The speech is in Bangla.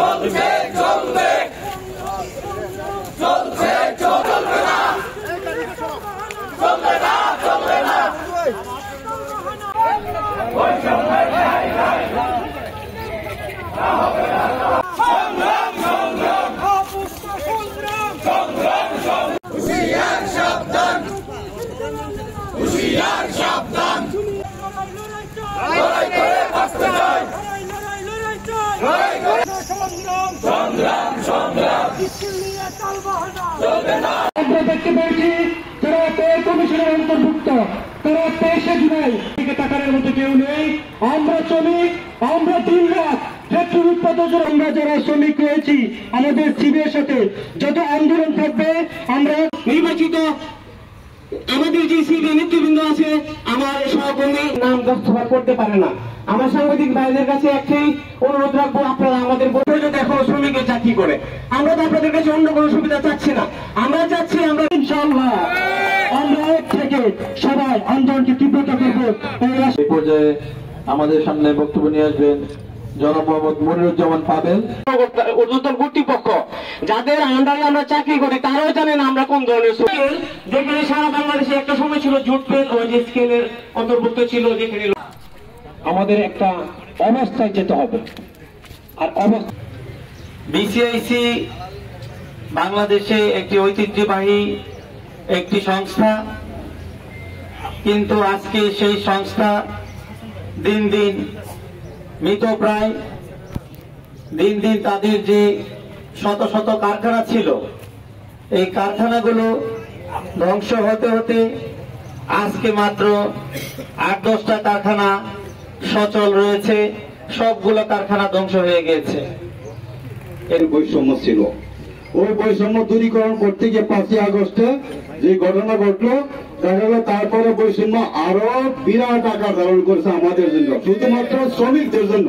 চলছে চলবে চলছে চলবে না চলবে না চলবে না সংগ্রাম সংগ্রাম সংগ্রাম হুঁশিয়ার সাবধান হুঁশিয়ার সাবধান লড়াই করে বাঁচতে চাই সংগ্রাম সংগ্রাম চলবে না। আমরা দেখতে পেয়েছি যারা কমিশনের অন্তর্ভুক্ত তারা 23শে জুলাই দিকে তাকানোর মতো কেউ নেই। আমরা শ্রমিক, আমরা দিন রাত পেট্রোল উৎপাদন, আমরা যারা শ্রমিক রয়েছি আমাদের সিবিএর সাথে যত আন্দোলন থাকবে আমরা নির্বাচিত আমাদের যে সিবিএ নেতৃবৃন্দ আছে আমার সহকর্মী নাম দস্তখত করতে পারে না। আমার সাংবাদিক ভাইদের কাছে একটাই অনুরোধ রাখবো, আপনারা আমাদের পর্যন্ত এখনো শ্রমিকের চাকরি করে আমরা তো আপনাদের কাছে অন্য কোনো সুবিধা চাচ্ছি না। আমরা চাচ্ছি আমরা ইনশাআল্লাহ আমরা এক থেকে সবাই আন্দোলনকে তীব্রতা করবো। এই পর্যায়ে আমাদের সামনে বক্তব্য নিয়ে আসবেন জনাব মোহাম্মদ মনিরুজ্জামান পাবেল। ঊর্ধ্বতন কর্তৃপক্ষ যাদের আন্ডারে আমরা চাকরি করি তারাও জানেন আমরা কোন ধরনের স্কেল, যেখানে সারা বাংলাদেশে একটা সময় ছিল জুট পেল ওই যে স্কেলের অন্তর্ভুক্ত ছিল, যেখানে আমাদের একটা অবস্থায় যেতে হবে। আর বিসিআইসি বাংলাদেশে একটি ঐতিহ্যবাহী একটি সংস্থা, কিন্তু আজকে সেই সংস্থা দিন দিন মৃতপ্রায়। দিন দিন তাদের যে শত শত কারখানা ছিল এই কারখানাগুলো ধ্বংস হতে হতে আজকে মাত্র ৮-১০টা কারখানা সচল রয়েছে, সবগুলো কারখানা ধ্বংস হয়ে গেছে। এর বৈষম্য ছিল, ওই বৈষম্য দূরীকরণ করতে গিয়ে 5ই আগস্টে যে ঘটনা ঘটলো দেখা গেল তারপরে বৈষম্য আরো বিরাট আকার ধারণ করেছে আমাদের জন্য, শুধুমাত্র শ্রমিকদের জন্য।